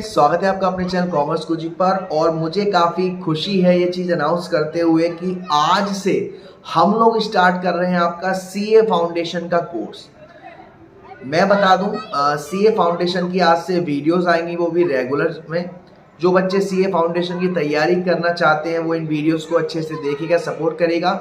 स्वागत है आपका अपने चैनल कॉमर्स कुजी पर। और मुझे काफ़ी खुशी है ये चीज़ अनाउंस करते हुए कि आज से हम लोग स्टार्ट कर रहे हैं आपका सीए फाउंडेशन का कोर्स। मैं बता दूं, सीए फाउंडेशन की आज से वीडियोस आएंगी, वो भी रेगुलर में। जो बच्चे सीए फाउंडेशन की तैयारी करना चाहते हैं वो इन वीडियोस को अच्छे से देखेगा, सपोर्ट करेगा।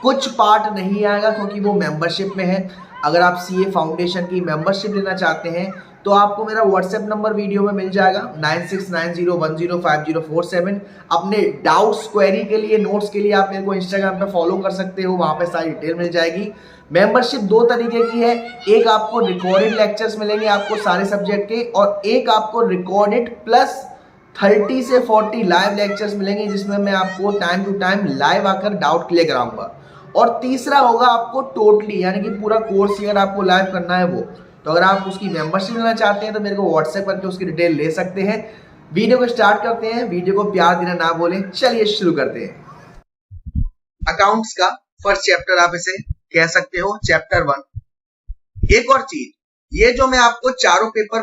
कुछ पार्ट नहीं आएगा क्योंकि वो मेंबरशिप में है। अगर आप सीए फाउंडेशन की मेंबरशिप लेना चाहते हैं तो आपको मेरा व्हाट्सएप नंबर वीडियो में मिल जाएगा 9690105047। अपने डाउट्स क्वेरी के लिए, नोट्स के लिए आप मेरे को इंस्टाग्राम पे फॉलो कर सकते हो, वहां पे सारी डिटेल मिल जाएगी। मेंबरशिप दो तरीके की है, एक आपको रिकॉर्डेड लेक्चर्स मिलेंगे आपको सारे सब्जेक्ट के, और एक आपको रिकॉर्डेड प्लस 30 से 40 लाइव लेक्चर्स मिलेंगे जिसमें मैं आपको टाइम टू टाइम लाइव आकर डाउट क्लियर कराऊंगा। और तीसरा होगा आपको टोटली, यानी कि पूरा कोर्स अगर आपको लाइव करना है वो, तो अगर आप उसकी मेंबरशिप लेना चाहते हैं तो मेरे को व्हाट्सएप करके उसकी डिटेल ले सकते हैं। वीडियो को स्टार्ट करते हैं, वीडियो को प्यार देना ना बोलें, चलिए शुरू करते हैं। अकाउंट्स का फर्स्ट चैप्टर आप इसे कह सकते हो, चैप्टर 1। एक और चीज, ये जो मैं आपको चारों पेपर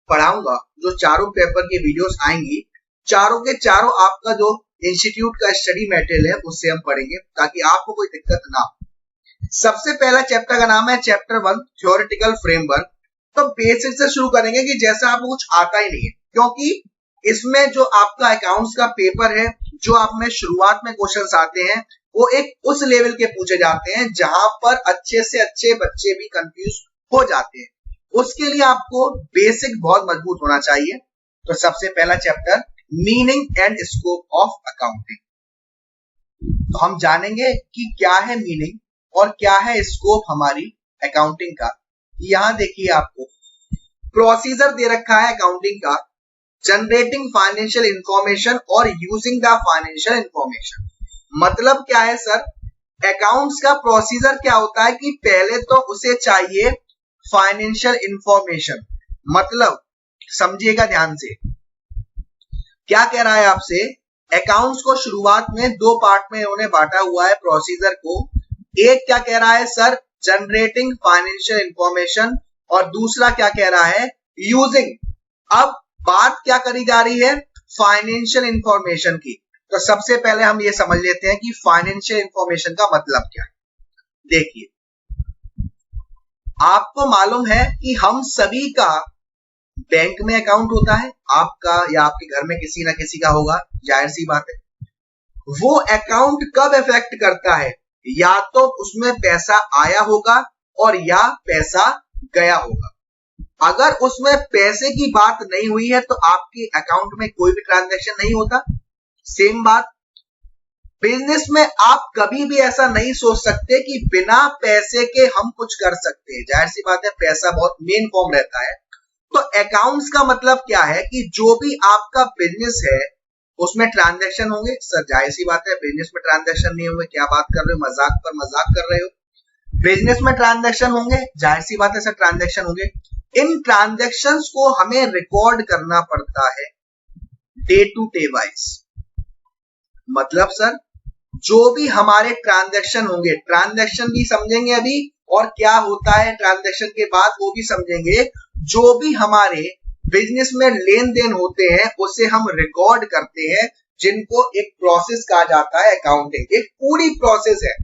पढ़ाऊंगा, जो चारों पेपर की वीडियोस आएंगी, चारों के चारों आपका जो इंस्टीट्यूट का स्टडी मटेरियल है उससे हम पढ़ेंगे ताकि आपको कोई दिक्कत ना हो। सबसे पहला चैप्टर का नाम है चैप्टर 1 थ्योरेटिकल फ्रेमवर्क। तो बेसिक से शुरू करेंगे कि जैसा आपको कुछ आता ही नहीं है, क्योंकि इसमें जो आपका अकाउंट्स का पेपर है, जो आप में शुरुआत में क्वेश्चंस आते हैं वो एक उस लेवल के पूछे जाते हैं जहां पर अच्छे से अच्छे बच्चे भी कंफ्यूज हो जाते हैं। उसके लिए आपको बेसिक बहुत मजबूत होना चाहिए। तो सबसे पहला chapter meaning and scope of accounting. तो हम जानेंगे कि क्या है मीनिंग और क्या है स्कोप हमारी अकाउंटिंग का। यहां देखिए, आपको प्रोसीजर दे रखा है अकाउंटिंग का, जनरेटिंग फाइनेंशियल इंफॉर्मेशन और यूजिंग द फाइनेंशियल इंफॉर्मेशन। मतलब क्या है सर, अकाउंट्स का प्रोसीजर क्या होता है कि पहले तो उसे चाहिए फाइनेंशियल इंफॉर्मेशन। मतलब समझिएगा ध्यान से, क्या कह रहा है आपसे, अकाउंट्स को शुरुआत में दो पार्ट में इन्होंने बांटा हुआ है प्रोसीजर को। एक क्या कह रहा है सर, जनरेटिंग फाइनेंशियल इंफॉर्मेशन, और दूसरा क्या कह रहा है, यूजिंग। अब बात क्या करी जा रही है, फाइनेंशियल इंफॉर्मेशन की। तो सबसे पहले हम ये समझ लेते हैं कि फाइनेंशियल इंफॉर्मेशन का मतलब क्या है। देखिए, आपको मालूम है कि हम सभी का बैंक में अकाउंट होता है, आपका या आपके घर में किसी ना किसी का होगा, जाहिर सी बात है। वो अकाउंट कब इफेक्ट करता है, या तो उसमें पैसा आया होगा और या पैसा गया होगा। अगर उसमें पैसे की बात नहीं हुई है तो आपके अकाउंट में कोई भी ट्रांजैक्शन नहीं होता। सेम बात बिजनेस में, आप कभी भी ऐसा नहीं सोच सकते कि बिना पैसे के हम कुछ कर सकते हैं। जाहिर सी बात है, पैसा बहुत मेन फॉर्म रहता है। तो अकाउंट्स का मतलब क्या है कि जो भी आपका बिजनेस है उसमें ट्रांजैक्शन होंगे। सर जाहिर सी बात है, बिजनेस में ट्रांजैक्शन नहीं होंगे, क्या बात कर रहे हो, मजाक पर मजाक कर रहे हो। बिजनेस में ट्रांजैक्शन होंगे, जाहिर सी बात है सर, ट्रांजैक्शन होंगे। इन ट्रांजैक्शंस को हमें रिकॉर्ड करना पड़ता है डे टू डे वाइज। मतलब सर, जो भी हमारे ट्रांजैक्शन होंगे, ट्रांजैक्शन भी समझेंगे अभी, और क्या होता है ट्रांजैक्शन के बाद वो भी समझेंगे। जो भी हमारे बिजनेस में लेन देन होते हैं उसे हम रिकॉर्ड करते हैं, जिनको एक प्रोसेस कहा जाता है अकाउंटिंग। एक पूरी प्रोसेस है।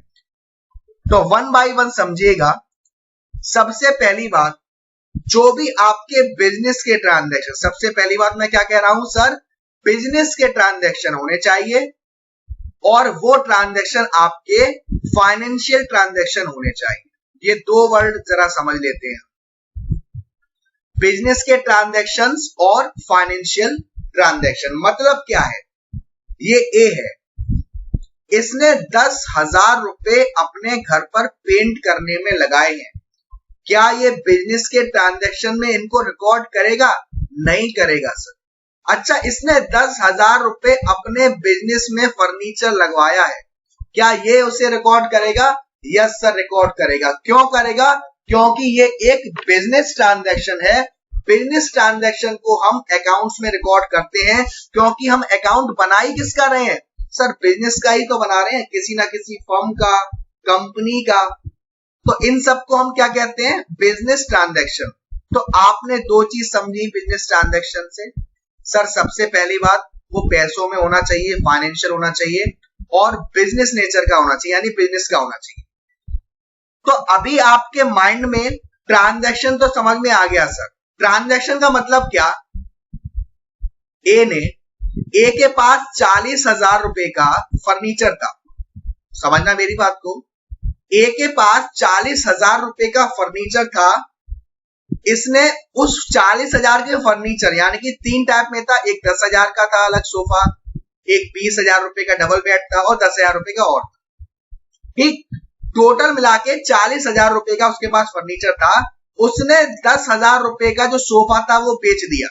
तो वन बाय वन समझिएगा। सबसे पहली बात, जो भी आपके बिजनेस के ट्रांजैक्शन, सबसे पहली बात मैं क्या कह रहा हूं सर, बिजनेस के ट्रांजैक्शन होने चाहिए, और वो ट्रांजैक्शन आपके फाइनेंशियल ट्रांजैक्शन होने चाहिए। ये दो वर्ड जरा समझ लेते हैं, बिजनेस के ट्रांजैक्शंस और फाइनेंशियल ट्रांजैक्शन। मतलब क्या है, ये ए है, इसने 10,000 रुपए अपने घर पर पेंट करने में लगाए हैं। क्या ये बिजनेस के ट्रांजैक्शन में इनको रिकॉर्ड करेगा? नहीं करेगा सर। अच्छा, इसने 10,000 रुपए अपने बिजनेस में फर्नीचर लगवाया है, क्या ये उसे रिकॉर्ड करेगा? यस सर, रिकॉर्ड करेगा। क्यों करेगा? क्योंकि ये एक बिजनेस ट्रांजैक्शन है। बिजनेस ट्रांजैक्शन को हम अकाउंट्स में रिकॉर्ड करते हैं, क्योंकि हम अकाउंट बना ही किसका रहे हैं सर, बिजनेस का ही तो बना रहे हैं, किसी ना किसी फर्म का, कंपनी का। तो इन सबको हम क्या कहते हैं, बिजनेस ट्रांजैक्शन। तो आपने दो चीज समझी बिजनेस ट्रांजैक्शन से। सर सबसे पहली बात वो पैसों में होना चाहिए, फाइनेंशियल होना चाहिए और बिजनेस नेचर का होना चाहिए, यानी बिजनेस का होना चाहिए। तो अभी आपके माइंड में ट्रांजैक्शन तो समझ में आ गया सर। ट्रांजैक्शन का मतलब क्या, ए के पास 40,000 रुपए का फर्नीचर था, समझना मेरी बात को, ए के पास 40,000 रुपए का फर्नीचर था। इसने उस 40,000 के फर्नीचर, यानी कि 3 टाइप में था, एक 10,000 का था अलग सोफा, एक 20,000 रुपए का डबल बेड था और 10,000 रुपए का और, ठीक, टोटल मिला के 40,000 रुपए का उसके पास फर्नीचर था। उसने 10,000 रुपए का जो सोफा था वो बेच दिया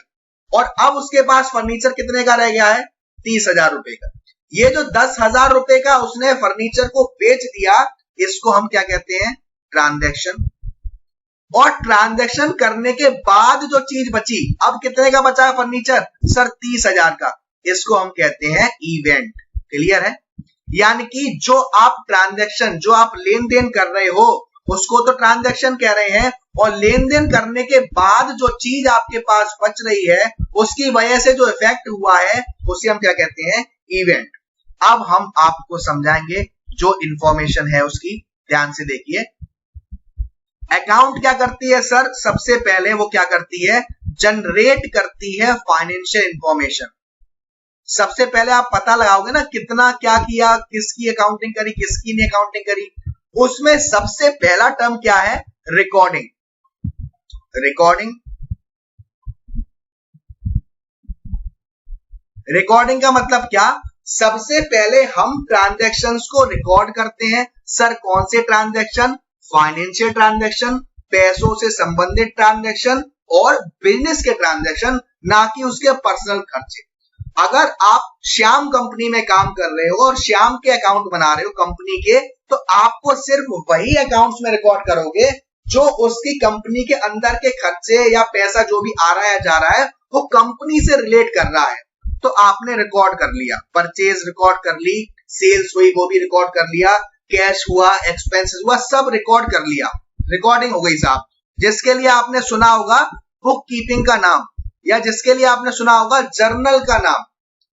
और अब उसके पास फर्नीचर कितने का रह गया है, 30,000 रुपए का। ये जो 10,000 रुपए का उसने फर्नीचर को बेच दिया, इसको हम क्या कहते हैं, ट्रांजैक्शन। और ट्रांजैक्शन करने के बाद जो चीज बची, अब कितने का बचा फर्नीचर, सर 30,000 का, इसको हम कहते हैं इवेंट। क्लियर है, यानी कि जो आप ट्रांजैक्शन, जो आप लेन देन कर रहे हो उसको तो ट्रांजैक्शन कह रहे हैं, और लेन देन करने के बाद जो चीज आपके पास बच रही है उसकी वजह से जो इफेक्ट हुआ है उसे हम क्या कहते हैं, इवेंट। अब हम आपको समझाएंगे जो इंफॉर्मेशन है उसकी, ध्यान से देखिए। अकाउंट क्या करती है सर, सबसे पहले वो क्या करती है, जनरेट करती है फाइनेंशियल इंफॉर्मेशन। सबसे पहले आप पता लगाओगे ना कितना क्या किया, किसकी अकाउंटिंग करी, किसकी नहीं अकाउंटिंग करी, उसमें सबसे पहला टर्म क्या है, रिकॉर्डिंग। रिकॉर्डिंग, रिकॉर्डिंग का मतलब क्या, सबसे पहले हम ट्रांजैक्शंस को रिकॉर्ड करते हैं। सर कौन से ट्रांजैक्शन, फाइनेंशियल ट्रांजैक्शन, पैसों से संबंधित ट्रांजैक्शन और बिजनेस के ट्रांजैक्शन, ना कि उसके पर्सनल खर्चे। अगर आप श्याम कंपनी में काम कर रहे हो और श्याम के अकाउंट बना रहे हो कंपनी के, तो आपको सिर्फ वही अकाउंट्स में रिकॉर्ड करोगे जो उसकी कंपनी के अंदर के खर्चे या पैसा जो भी आ रहा है जा रहा है वो कंपनी से रिलेट कर रहा है। तो आपने रिकॉर्ड कर लिया, परचेज रिकॉर्ड कर ली, सेल्स हुई वो भी रिकॉर्ड कर लिया, कैश हुआ, एक्सपेंसेस हुआ, सब रिकॉर्ड कर लिया, रिकॉर्डिंग हो गई साहब। जिसके लिए आपने सुना होगा बुक कीपिंग का नाम, या जिसके लिए आपने सुना होगा जर्नल का नाम।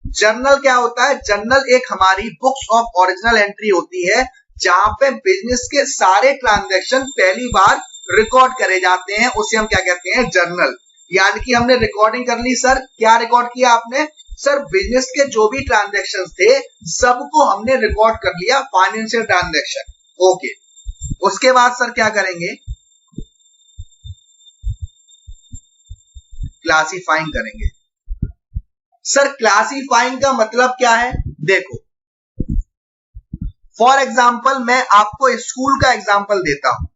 जर्नल क्या होता है, जर्नल एक हमारी बुक्स ऑफ ओरिजिनल एंट्री होती है जहां पे बिजनेस के सारे ट्रांजैक्शन पहली बार रिकॉर्ड करे जाते हैं, उसे हम क्या कहते हैं, जर्नल। यानी कि हमने रिकॉर्डिंग कर ली सर, क्या रिकॉर्ड किया आपने, सर बिजनेस के जो भी ट्रांजैक्शंस थे सबको हमने रिकॉर्ड कर लिया, फाइनेंशियल ट्रांजैक्शन। ओके, उसके बाद सर क्या करेंगे, क्लासिफाइंग करेंगे। सर क्लासिफाइंग का मतलब क्या है, देखो फॉर एग्जाम्पल मैं आपको स्कूल का एग्जाम्पल देता हूं।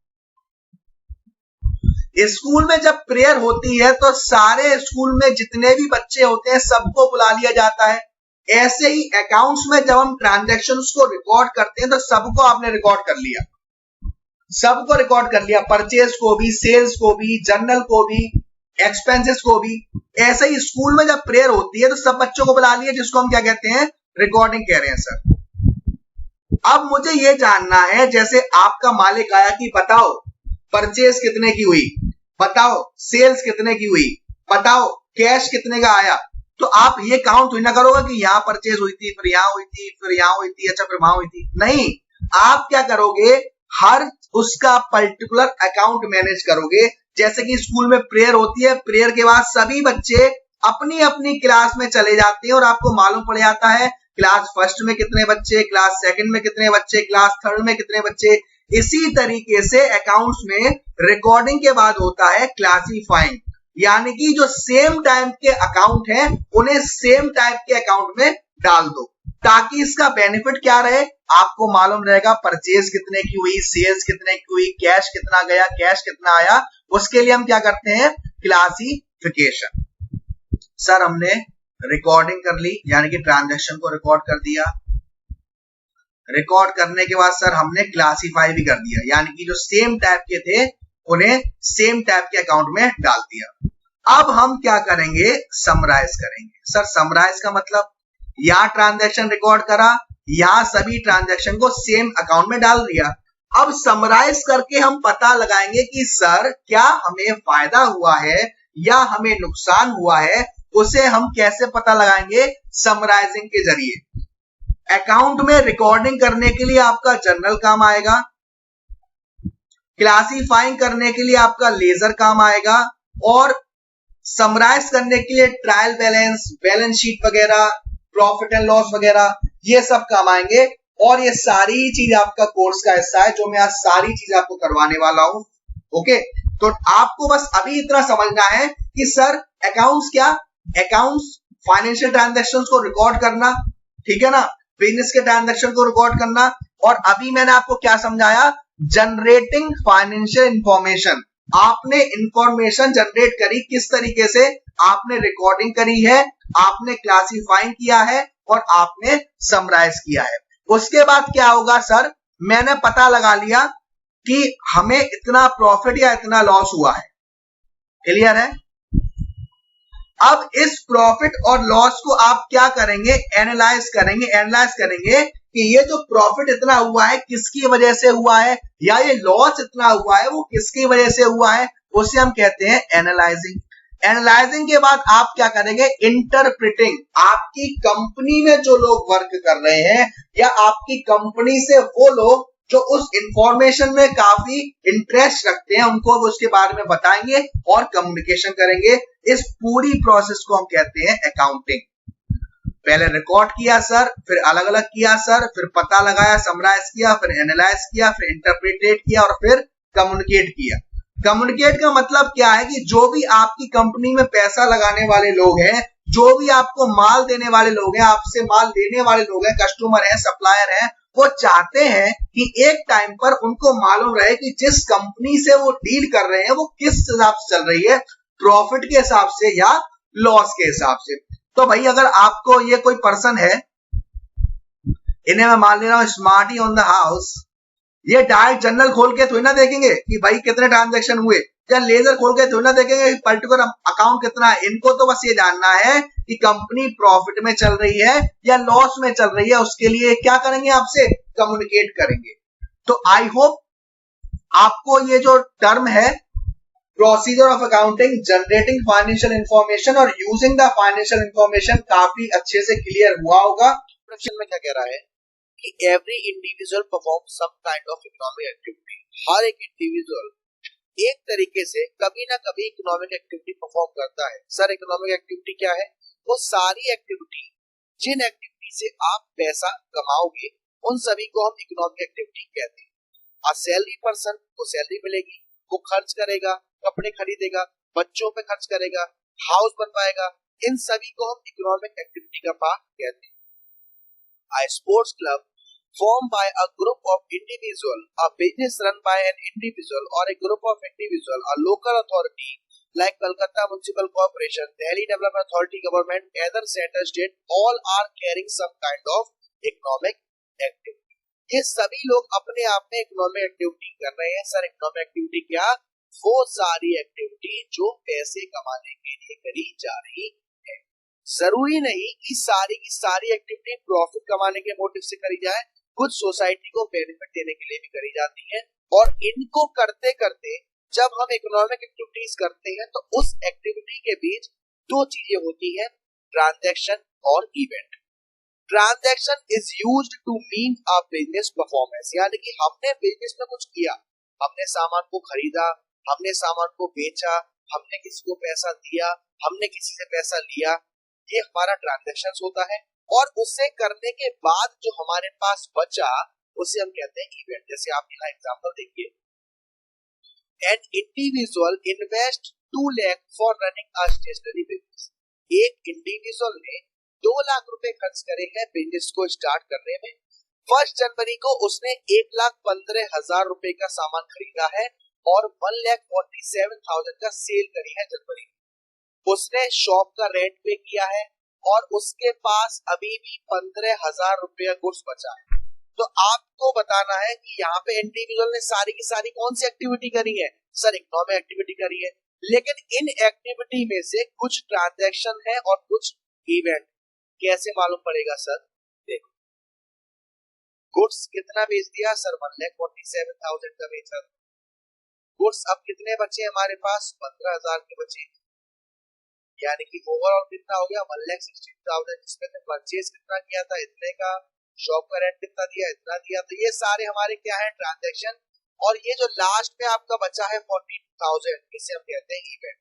स्कूल में जब प्रेयर होती है तो सारे स्कूल में जितने भी बच्चे होते हैं सबको बुला लिया जाता है। ऐसे ही अकाउंट्स में जब हम ट्रांजैक्शंस को रिकॉर्ड करते हैं तो सबको आपने रिकॉर्ड कर लिया, सबको रिकॉर्ड कर लिया, परचेज को भी, सेल्स को भी, जर्नल को भी, एक्सपेंसेस को भी। ऐसे ही स्कूल में जब प्रेयर होती है तो सब बच्चों को बुला लिया, जिसको हम क्या कहते हैं, रिकॉर्डिंग कह रहे हैं सर। अब मुझे ये जानना है, जैसे आपका मालिक आया कि बताओ परचेज कितने की हुई, बताओ सेल्स कितने की हुई, बताओ कैश कितने का आया, तो आप ये काउंट हुई ना करोगे कि यहां परचेज हुई थी, फिर यहां हुई थी, फिर यहां हुई थी, अच्छा फिर वहां हुई थी। नहीं, आप क्या करोगे, हर उसका पर्टिकुलर अकाउंट मैनेज करोगे। जैसे कि स्कूल में प्रेयर होती है, प्रेयर के बाद सभी बच्चे अपनी अपनी क्लास में चले जाते हैं और आपको मालूम पड़ जाता है क्लास फर्स्ट में कितने बच्चे, क्लास सेकंड में कितने बच्चे, क्लास थर्ड में कितने बच्चे। इसी तरीके से अकाउंट्स में रिकॉर्डिंग के बाद होता है क्लासिफाइंग, यानी कि जो सेम टाइप के अकाउंट हैं उन्हें सेम टाइप के अकाउंट में डाल दो, ताकि इसका बेनिफिट क्या रहे, आपको मालूम रहेगा परचेज कितने की हुई, सेल्स कितने की हुई, कैश कितना गया, कैश कितना आया। उसके लिए हम क्या करते हैं, क्लासिफिकेशन। सर हमने रिकॉर्डिंग कर ली, यानी कि ट्रांजैक्शन को रिकॉर्ड कर दिया। रिकॉर्ड करने के बाद सर हमने क्लासिफाई भी कर दिया, यानी कि जो सेम टाइप के थे उन्हें सेम टाइप के अकाउंट में डाल दिया। अब हम क्या करेंगे, समराइज करेंगे। सर समराइज का मतलब, यहां ट्रांजैक्शन रिकॉर्ड करा, यहां सभी ट्रांजैक्शन को सेम अकाउंट में डाल दिया। अब समराइज करके हम पता लगाएंगे कि सर क्या हमें फायदा हुआ है या हमें नुकसान हुआ है, उसे हम कैसे पता लगाएंगे? समराइजिंग के जरिए। अकाउंट में रिकॉर्डिंग करने के लिए आपका जर्नल काम आएगा, क्लासीफाइंग करने के लिए आपका लेजर काम आएगा, और समराइज करने के लिए ट्रायल बैलेंस, बैलेंस शीट वगैरह, प्रॉफिट एंड लॉस वगैरह, ये सब काम आएंगे। और ये सारी चीज आपका कोर्स का हिस्सा है, जो मैं आज सारी चीज आपको करवाने वाला हूं। ओके, तो आपको बस अभी इतना समझना है कि सर अकाउंट्स क्या? अकाउंट्स फाइनेंशियल ट्रांजैक्शंस को रिकॉर्ड करना, ठीक है ना, बिजनेस के ट्रांजैक्शन को रिकॉर्ड करना। और अभी मैंने आपको क्या समझाया? Generating financial information. आपने इंफॉर्मेशन जनरेट करी, किस तरीके से? आपने रिकॉर्डिंग करी है, आपने क्लासीफाइंग किया है, और आपने समराइज किया है। उसके बाद क्या होगा सर? मैंने पता लगा लिया कि हमें इतना प्रॉफिट या इतना लॉस हुआ है, क्लियर है? अब इस प्रॉफिट और लॉस को आप क्या करेंगे? एनालाइज करेंगे। एनालाइज करेंगे कि ये जो प्रॉफिट इतना हुआ है किसकी वजह से हुआ है, या ये लॉस इतना हुआ है वो किसकी वजह से हुआ है, उसे हम कहते हैं एनालाइजिंग। एनालाइजिंग के बाद आप क्या करेंगे? इंटरप्रिटिंग। आपकी कंपनी में जो लोग वर्क कर रहे हैं, या आपकी कंपनी से वो लोग जो उस इंफॉर्मेशन में काफी इंटरेस्ट रखते हैं, उनको उसके बारे में बताएंगे और कम्युनिकेशन करेंगे। इस पूरी प्रोसेस को हम कहते हैं अकाउंटिंग। पहले रिकॉर्ड किया सर, फिर अलग अलग किया सर, फिर पता लगाया, समराइज किया, फिर एनालाइज किया, फिर इंटरप्रिटेट किया, और फिर कम्युनिकेट किया। कम्युनिकेट का मतलब क्या है कि जो भी आपकी कंपनी में पैसा लगाने वाले लोग हैं, जो भी आपको माल देने वाले लोग हैं, आपसे माल लेने वाले लोग हैं, कस्टमर हैं, सप्लायर हैं, वो चाहते हैं कि एक टाइम पर उनको मालूम रहे कि जिस कंपनी से वो डील कर रहे हैं वो किस हिसाब से चल रही है, प्रॉफिट के हिसाब से या लॉस के हिसाब से। तो भाई अगर आपको ये कोई पर्सन है, इन्हें मैं मान ले रहा हूं स्मार्टी ऑन द हाउस, ये डायरेक्ट जर्नल खोल के थोड़ी ना देखेंगे कि भाई कितने ट्रांजैक्शन हुए, या लेजर खोल के थोड़ी ना देखेंगे पर्टिकुलर अकाउंट कितना है। इनको तो बस ये जानना है कि कंपनी प्रॉफिट में चल रही है या लॉस में चल रही है। उसके लिए क्या करेंगे? आपसे कम्युनिकेट करेंगे। तो आई होप आपको ये जो टर्म है, procedure of accounting, generating financial information और यूजिंग द फाइनेंशियल इंफॉर्मेशन, काफी अच्छे से क्लियर हुआ होगा। क्वेश्चन में क्या कह रहा है कि every individual perform some kind of economic activity. हर एक इंडिविजुअल एक तरीके से कभी ना कभी इकोनॉमिक एक्टिविटी परफॉर्म करता है। सर इकोनॉमिक एक्टिविटी क्या है? वो सारी एक्टिविटी जिन एक्टिविटी से आप पैसा कमाओगे, उन सभी को हम इकोनॉमिक एक्टिविटी कहते हैं। सैलरी पर्सन को सैलरी मिलेगी, वो खर्च करेगा, कपड़े खरीदेगा, बच्चों पे खर्च करेगा, हाउस बनवाएगा, इन सभी को हम इकोनॉमिक एक्टिविटी का पार्ट कहते हैं। A sports club formed by a group of individual, a business run by an individual or a group of individual, a local authority like Kolkata Municipal Corporation, Delhi Development Authority government, either center state, all are carrying some kind of economic activity. ये सभी लोग अपने आप में economic activity कर रहे हैं। Sir economic activity क्या? वो सारी एक्टिविटी जो पैसे कमाने के लिए करी जा रही है। जरूरी नहीं कि की सारी एक्टिविटी प्रॉफिट कमाने के मोटिव से करी जाए, कुछ सोसाइटी को बेनिफिट देने के लिए भी करी जाती है। और इनको करते करते जब हम इकोनॉमिक एक्टिविटीज करते हैं तो उस एक्टिविटी के बीच दो चीजें होती हैं, ट्रांजैक्शन और event. Transaction is used to mean a business performance, यानी कि हमने बिजनेस में कुछ किया, हमने सामान को खरीदा, हमने सामान को बेचा, हमने किसी को पैसा दिया, हमने किसी से पैसा लिया, ये हमारा ट्रांजैक्शन होता है। और उसे करने के बाद जो हमारे पास बचा उसे हम कहते हैं इवेंट। जैसे आप यहाँ एग्जांपल देखिए, an individual invest 2 lakh for running a stationery business. एक इंडिविजुअल ने 2 लाख रुपए खर्च करे हैं बिजनेस को स्टार्ट करने में। 1 जनवरी को उसने 1,15,000 रुपए का सामान खरीदा है और 1,47,000 का सेल करी है जनवरी में। उसने शॉप का रेंट पे किया है और उसके पास अभी भी 15,000 रुपया गुड्स बचा है। तो आपको बताना है कि यहाँ पे इंडिविजुअल ने सारी की सारी कौन सी एक्टिविटी करी है? सर इकोनॉमिक एक्टिविटी करी है, लेकिन इन एक्टिविटी में से कुछ ट्रांजैक्शन है और कुछ इवेंट। कैसे मालूम पड़ेगा सर? देखो, गुड्स कितना बेच दिया सर? 1,47,000 का बेचा। गुड्स अब कितने बचे हमारे पास? 15,000 के बचे। यानी कि ओवरऑल कितना हो गया 1,16,000, जिसमें से परचेज कितना किया था इतने का, शॉप का रेंट कितना दिया इतना दिया। तो ये सारे हमारे क्या है ट्रांजैक्शन। और ये जो लास्ट में आपका बचा है 42,000, इसे हम कहते हैं इवेंट।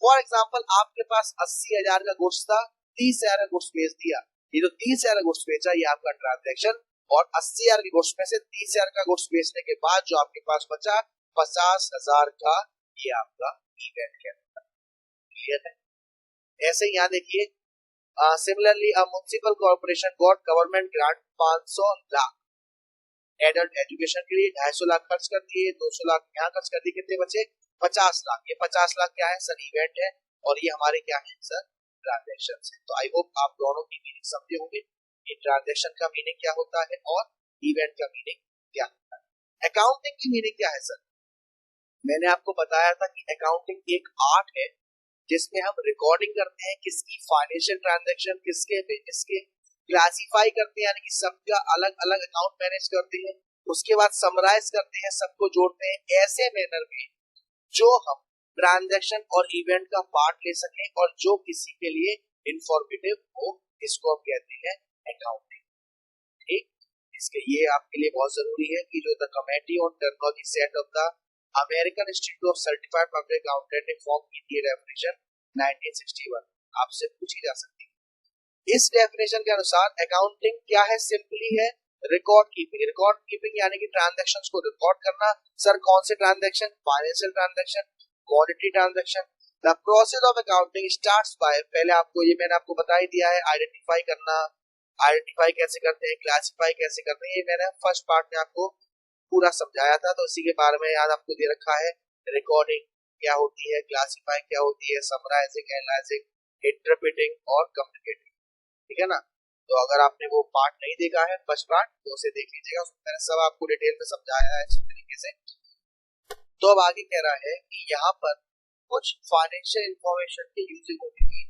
फॉर एग्जाम्पल आपके पास 80,000 का गुड्स था, 30,000 का गुड्स बेच दिया, ये जो 30,000 का गुड्स बेचा ये आपका ट्रांजैक्शन। और 80,000 के गुड्स में से 30,000 का गुड्स बेचने के बाद जो आपके पास बचा 50,000 का, ये आपका इवेंट कहलाता है। क्लियर है? ऐसे ही यहाँ देखिए, similarly a municipal corporation got government grant 500 lakh adult education के लिए, 250 लाख खर्च कर दिए, 200 लाख यहाँ खर्च कर दिए, कितने बचे 50 लाख। ये 50 लाख क्या है सर इवेंट है, और ये हमारे क्या है सर ट्रांजैक्शन है। तो आई होप आप दोनों की मीनिंग समझे होंगे कि ट्रांजैक्शन का मीनिंग क्या होता है और इवेंट का मीनिंग क्या होता है। अकाउंटिंग की मीनिंग क्या है सर? मैंने आपको बताया था कि अकाउंटिंग एक आर्ट है जिसमें हम रिकॉर्डिंग करते हैं किसकी फाइनेंशियल ट्रांजैक्शन, किसके क्लासिफाई करते हैं, यानी कि सबका अलग अलग अकाउंट मैनेज करते हैं, उसके बाद समराइज करते हैं, सबको जोड़ते हैं ऐसे मैनर में जो हम ट्रांजैक्शन और इवेंट का पार्ट ले सकें और जो किसी के लिए इंफॉर्मेटिव हो, इसको हम कहते हैं अकाउंटिंग। ठीक, इसके ये आपके लिए बहुत जरूरी है कि जो the committee on terminology set of the American institute of certified public accountant ने फॉर्म की थी डेफिनेशन 1961, आपसे पूछी जा सकती है। इस डेफिनेशन के अनुसार अकाउंटिंग क्या है? सिंपली है रिकॉर्ड कीपिंग। रिकॉर्ड कीपिंग यानी कि ट्रांजैक्शंस को रिकॉर्ड करना। सर कौन से transaction? Financial transaction, commodity transaction. The process of accounting starts by, पहले आपको ये मैंने आपको बता ही दिया है, आइडेंटिफाई करना, आइडेंटिफाई कैसे करते हैं, क्लासिफाई कैसे करते हैं, ये मैंने फर्स्ट पार्ट में आपको पूरा समझाया था, तो इसी के बारे में याद आपको दे रखा है। रिकॉर्डिंग क्या होती है, क्लासिफाई क्या होती है, समराइजिंग, एनालाइजिंग, इंटरप्रेटिंग और कम्युनिकेटिंग। ठीक है ना? तो अगर आपने वो पार्ट नहीं देखा है फर्स्ट पार्ट, तो उसे देख लीजिएगा, उसमें मैंने सब आपको डिटेल में समझाया है अच्छी तरीके से। तो अब आगे कह रहा है कि यहाँ पर कुछ फाइनेंशियल इंफॉर्मेशन के यूजिंग होती है,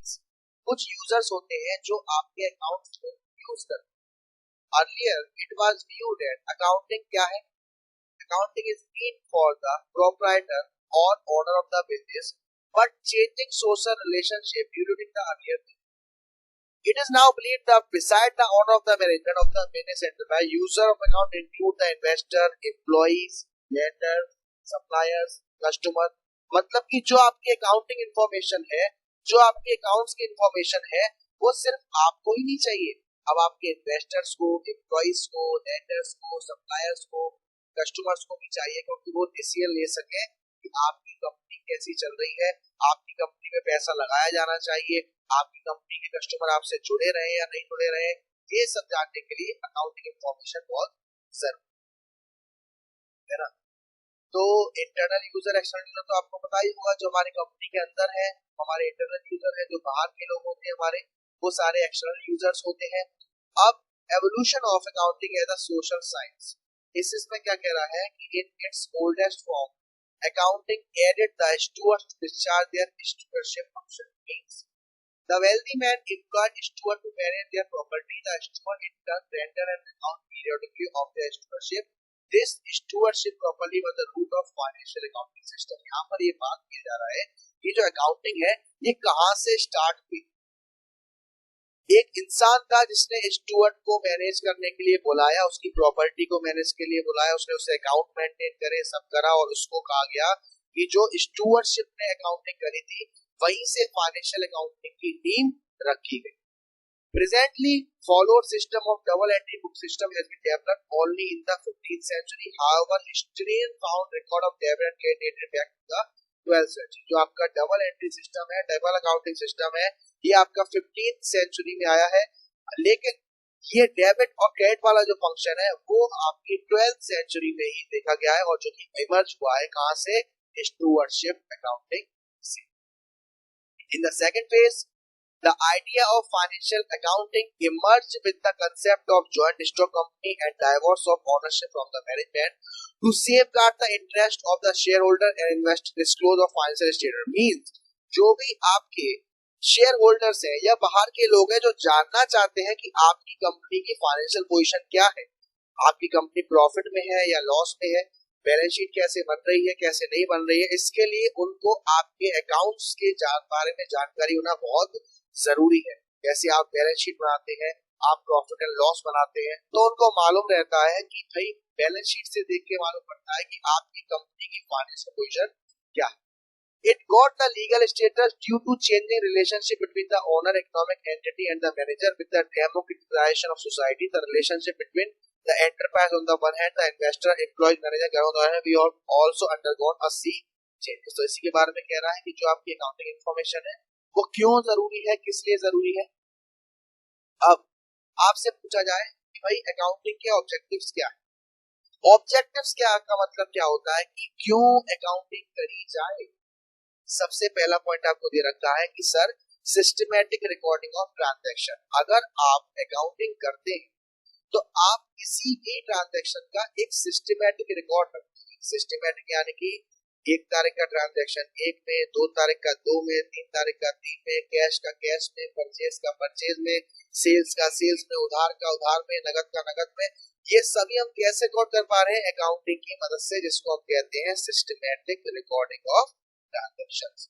कुछ यूजर्स होते हैं जो आपके अकाउंट को यूज करते हैं। Earlier it was viewed that accounting क्या है? Accounting is meant for the proprietor or owner of the business, but changing social relationship during the earlier days. It is now believed that beside the owner of the management of the business enterprise, user of account include the investor, employees, lenders, suppliers, customer। मतलब कि जो आपकी accounting information है, जो आपके accounts की information है, वो सिर्फ आपको ही नहीं चाहिए, अब आपके इन्वेस्टर्स को, एम्प्लॉइज को, लेंडर्स को, सप्लायर्स को, कस्टमर्स को भी चाहिए, क्योंकि वो डिसीजन ले सके कि आपकी कंपनी कैसी चल रही है, आपकी कंपनी में पैसा लगाया जाना चाहिए, आपकी कंपनी के कस्टमर आपसे जुड़े रहे या नहीं जुड़े रहे, ये सब जानने के लिए अकाउंटिंग इंफॉर्मेशन बहुत जरूरी है ना। तो इंटरनल यूजर, एक्सटर्नल यूजर तो आपको पता ही होगा, जो हमारे कंपनी के अंदर है हमारे इंटरनल यूजर है, जो बाहर के लोग होते हैं हमारे, वो सारे एक्सटर्नल यूजर्स होते हैं। अब evolution of accounting as a social science, इसमें क्या कह रहा है कि in its oldest form accounting aided the stewards to discharge their stewardship function. Means the wealthy man employed steward to manage their property, the steward in turn render an account periodically of their stewardship. This stewardship properly was the root of financial accounting system। यहाँ पर ये बात की जा रहा है कि जो अकाउंटिंग है ये कहाँ से स्टार्ट हुई। एक इंसान था जिसने स्टूअर्ड को मैनेज करने के लिए बुलाया, उसकी प्रॉपर्टी को मैनेज के लिए बुलाया, उसने उसे अकाउंट मेंटेन करे, सब करा, और उसको कहा गया कि जो स्टूअर्डशिप ने अकाउंटिंग करी थी वहीं से फाइनेंशियल अकाउंटिंग की नींव रखी गई। Presently, followed system of double entry book system has been developed only in the 15th century. However, historians found record of debit and credit dated back to the 12th century। जो आपका double entry system है, double accounting system है, ये आपका 15th century में आया है, लेकिन ये डेबिट और क्रेडिट वाला जो फंक्शन है वो आपकी 12th सेंचुरी में ही देखा गया है, और जो कि इमर्ज हुआ है कहां से? स्टूअर्डशिप अकाउंटिंग से। In the second phase, the idea of financial accounting emerged with the concept of joint stock company and divorce of ownership from the management to safeguard the interest of the shareholder and investor disclose of financial statement। Means जो भी आपके share holders हैं या बाहर के लोग हैं जो जानना चाहते हैं कि आपकी कंपनी की फाइनेंशियल पोजीशन क्या है, आपकी कंपनी प्रॉफिट में है या लॉस में है, बैलेंस शीट कैसे बन रही है कैसे नहीं बन रही है, इसके लिए उनको आपके अकाउंट्स के बारे में जानकारी होना बहुत जरूरी है। जैसे आप बैलेंस शीट बनाते हैं, आप प्रॉफिट एंड लॉस बनाते हैं, तो उनको मालूम रहता है कि भाई बैलेंस शीट से देख के मालूम पड़ता है कि आपकी कंपनी की फाइनेंशियल पोजीशन क्या है। It got the legal status due to changing relationship between the owner economic entity and the manager with the democratization of society. The relationship between the enterprise on the one hand, the investor, employee, manager, on the other hand, we all also undergone a sea changes. तो इसी के बारे में कह रहा है कि जो आपकी अकाउंटिंग इंफॉर्मेशन है वो क्यों जरूरी है, किस लिए जरूरी है। अब आपसे पूछा जाए कि भाई अकाउंटिंग के ऑब्जेक्टिव्स क्या है। ऑब्जेक्टिव्स क्या का मतलब क्या होता है कि क्यों अकाउंटिंग करी जाए। सबसे पहला पॉइंट आपको दे रखा है कि sir systematic recording of transaction. अगर आप अकाउंटिंग करते हैं तो आप किसी भी ट्रांजैक्शन का एक सिस्टमैटिक रिकॉर्ड रखते हैं। सिस्टमैटिक यानी कि 1 तारीख का ट्रांजैक्शन 1 में, 2 तारीख का 2 में, 3 तारीख का 3 में, कैश का कैश में, परचेज का परचेज में, सेल्स का सेल्स में, उधार का उधार में, नगद का नगद में। ये सभी हम कैसे रिकॉर्ड कर पा रहे हैं अकाउंटिंग की मदद से, जिसको हम कहते हैं systematic recording of transactions.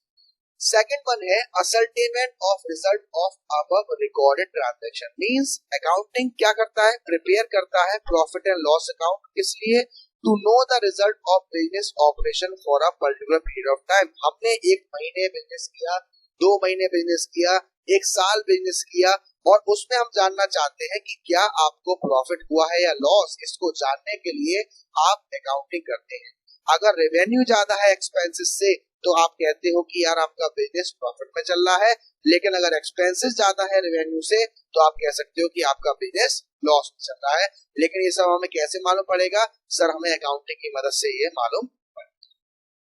Second one है ascertainment of result of above recorded transaction. Means accounting क्या करता है, प्रिपेयर करता है प्रॉफिट एंड लॉस अकाउंट, इसलिए to know the result of business operation for a particular period of time. हमने 1 महीने business किया, 2 महीने बिजनेस किया, 1 साल बिजनेस किया, और उसमें हम जानना चाहते हैं कि क्या आपको प्रॉफिट हुआ है या लॉस। इसको जानने के लिए आप अकाउंटिंग करते हैं। अगर रेवेन्यू ज्यादा है एक्सपेंसेस से तो आप कहते हो कि यार आपका बिजनेस प्रॉफिट में चल रहा है, लेकिन अगर एक्सपेंसेस ज्यादा है रेवेन्यू से तो आप कह सकते हो कि आपका बिजनेस लॉस में चल रहा है। लेकिन ये सब हमें कैसे मालूम पड़ेगा, सर हमें अकाउंटिंग की मदद से ये मालूम पड़ेगा।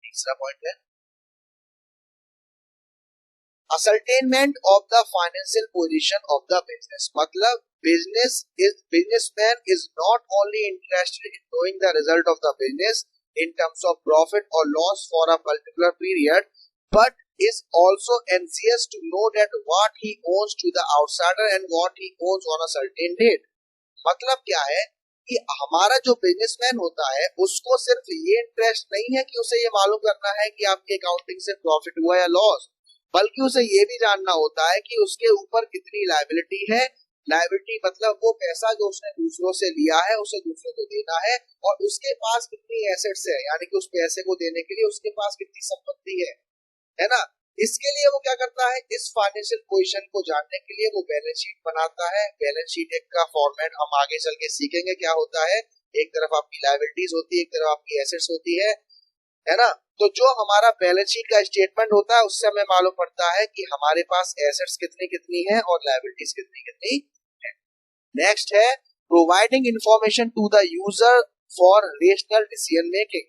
तीसरा पॉइंट है ascertainment of the financial position of the business. मतलब businessman is not only interested in knowing the result of the business in terms of profit or loss for a particular period, but is also anxious to know that what he owes to the outsider and what he owes on a certain date। मतलब क्या है कि हमारा जो businessman होता है उसको सिर्फ ये इंटरेस्ट नहीं है कि उसे ये मालूम करना है कि आपके अकाउंटिंग से प्रॉफिट हुआ या लॉस, बल्कि उसे ये भी जानना होता है कि उसके ऊपर कितनी लायबिलिटी है। लायबिलिटी मतलब वो पैसा जो उसने दूसरों से लिया है उसे दूसरों को देना है, और उसके पास कितनी एसेट्स है, यानी कि उस पैसे को देने के लिए उसके पास कितनी संपत्ति है ना। इसके लिए वो क्या करता है, इस फाइनेंशियल पोजीशन को जानने के लिए वो बैलेंस शीट बनाता है। बैलेंस शीट एक का फॉर्मेट हम आगे चल के सीखेंगे क्या होता है। एक तरफ आपकी लायबिलिटीज होती है, एक तरफ आपकी एसेट्स होती है ना। तो जो हमारा बैलेंस शीट का स्टेटमेंट होता है उससे हमें मालूम पड़ता है कि हमारे पास एसेट्स कितनी कितनी है और लायबिलिटीज कितनी कितनी है। नेक्स्ट है providing information to the user for rational decision making.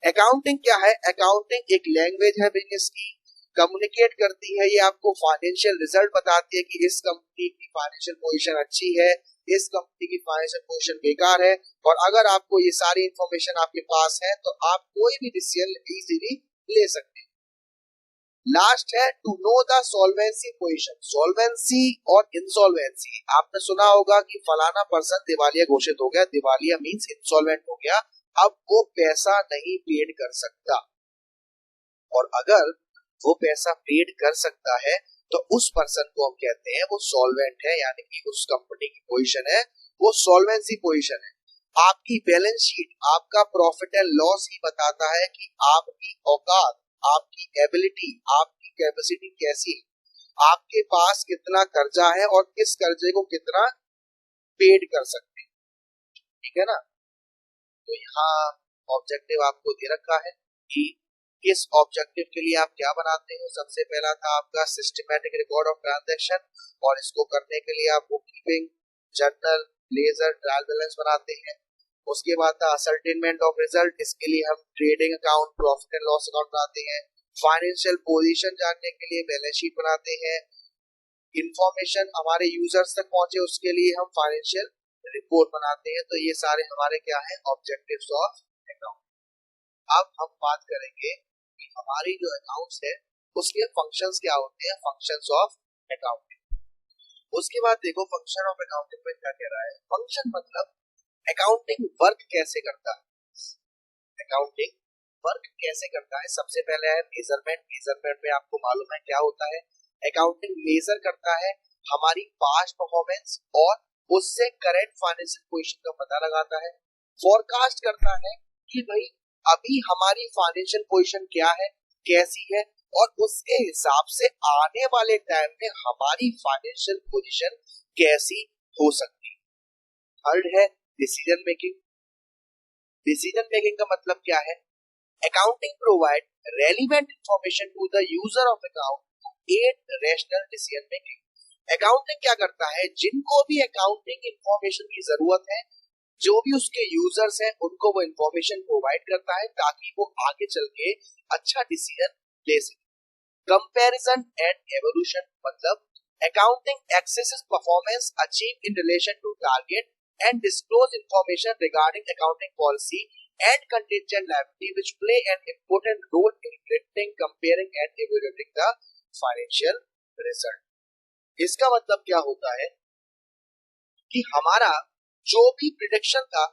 Accounting क्या है, अकाउंटिंग एक लैंग्वेज है बिजनेस की, कम्युनिकेट करती है। ये आपको फाइनेंशियल रिजल्ट बताती है कि इस कंपनी की फाइनेंशियल पोजीशन अच्छी है, इस कंपनी की फाइनेंशियल पोजीशन बेकार है। और अगर आपको ये सारी इंफॉर्मेशन आपके पास है तो आप कोई भी डिसीजन इजीली ले सकते हैं। लास्ट है to know the solvency position. Solvency और इंसॉल्वेंसी, आपने सुना होगा कि फलाना पर्सन दिवालिया घोषित हो गया, दिवालिया मींस इंसॉल्वेंट हो गया, अब वो पैसा नहीं पेड कर सकता। और अगर वो पैसा पेड कर सकता है तो उस पर्सन को हम कहते हैं वो सॉल्वेंट है, यानी कि उस कंपनी की पोजीशन है वो सॉल्वेंसी पोजीशन है। आपकी बैलेंस शीट, आपका प्रॉफिट एंड लॉस ही बताता है कि आपकी औकात, आपकी एबिलिटी, आपकी कैपेसिटी कैसी है, आपके पास कितना कर्जा है और किस कर्जे को कितना पेड कर सकते हैं। ठीक है ना। तो यहाँ ऑब्जेक्टिव आपको दे रखा है कि इस ऑब्जेक्टिव के लिए आप क्या बनाते हैं। सबसे पहला था आपका सिस्टमैटिक रिकॉर्ड ऑफ ट्रांजैक्शन, और इसको करने के लिए आप book keeping, journal, ledger, trial balance बनाते हैं। उसके बाद था असर्टेनमेंट ऑफ रिजल्ट, इसके लिए हम trading account, profit and loss account बनाते हैं। फाइनेंशियल पोजीशन जानने के लिए बैलेंस शीट बनाते हैं। इंफॉर्मेशन हमारे यूजर्स तक पहुंचे उसके लिए हम फाइनेंशियल रिपोर्ट बनाते हैं। तो ये सारे हमारे क्या है ऑब्जेक्टिव्स ऑफ अकाउंट। अब हम बात करेंगे कि हमारी जो अकाउंट्स है उसके फंक्शंस क्या होते हैं, फंक्शंस ऑफ अकाउंटिंग। उसके बाद देखो फंक्शन ऑफ अकाउंटिंग में क्या कह रहा है। फंक्शन मतलब अकाउंटिंग वर्क कैसे करता है। अकाउंटिंग वर्क कैसे करता है। सबसे पहले है मेजरमेंट। मेजरमेंट में आपको मालूम है क्या होता है, अकाउंटिंग मेजर करता है हमारी पास्ट परफॉर्मेंस और उससे करंट फाइनेंशियल पोजीशन का पता लगाता है। फोरकास्ट करता है कि भाई अभी हमारी फाइनेंशियल पोजीशन क्या है, कैसी है, और उसके हिसाब से आने वाले टाइम में हमारी फाइनेंशियल पोजीशन कैसी हो सकती है। थर्ड है डिसीजन मेकिंग। डिसीजन मेकिंग का मतलब क्या है, accounting provide relevant information to the user of account to aid rational decision making. Accounting क्या करता है, जिनको भी अकाउंटिंग इंफॉर्मेशन की जरूरत है, जो भी उसके यूजर्स हैं, उनको वो इंफॉर्मेशन प्रोवाइड करता है ताकि वो आगे चल के अच्छा डिसीजन ले सके। कंपैरिजन एंड एवोल्यूशन मतलब accounting assesses performance achieve in relation to target and disclose information regarding accounting policy and contingent liability which play an important role in predicting, comparing and evaluating the financial result। इसका मतलब क्या होता है कि हमारा जो भी प्रिडिक्शन था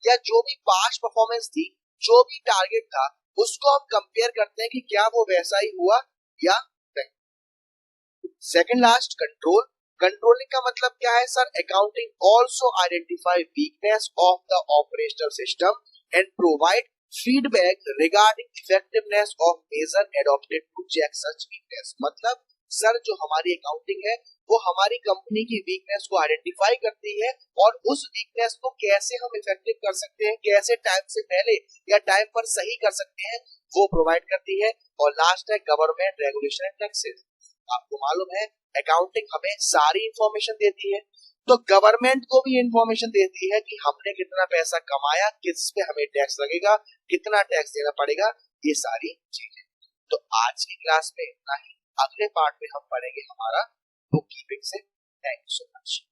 या जो भी पास्ट परफॉर्मेंस थी, जो भी टारगेट था, उसको हम कंपेयर करते हैं कि क्या वो वैसा ही हुआ या नहीं। Second last control. कंट्रोलिंग का मतलब क्या है sir, accounting also identify weakness of the operational system and provide feedback regarding effectiveness of measure adopted to check such weakness. मतलब सर जो हमारी अकाउंटिंग है वो हमारी कंपनी की वीकनेस को आइडेंटिफाई करती है और उस वीकनेस को कैसे हम इफेक्टिव कर सकते हैं, कैसे टाइम से पहले या टाइम पर सही कर सकते हैं, वो प्रोवाइड करती है। और लास्ट है गवर्नमेंट रेगुलेशन एंड टैक्सेस। आपको मालूम है अकाउंटिंग हमें सारी इंफॉर्मेशन देती है, तो गवर्नमेंट को भी इंफॉर्मेशन देती है कि हमने कितना पैसा कमाया, किस पे हमें टैक्स लगेगा, कितना टैक्स देना पड़ेगा, ये सारी चीजें। तो आज की क्लास में इतना ही। अगले पार्ट में हम पढ़ेंगे हमारा बुक कीपिंग से। Thank you so much.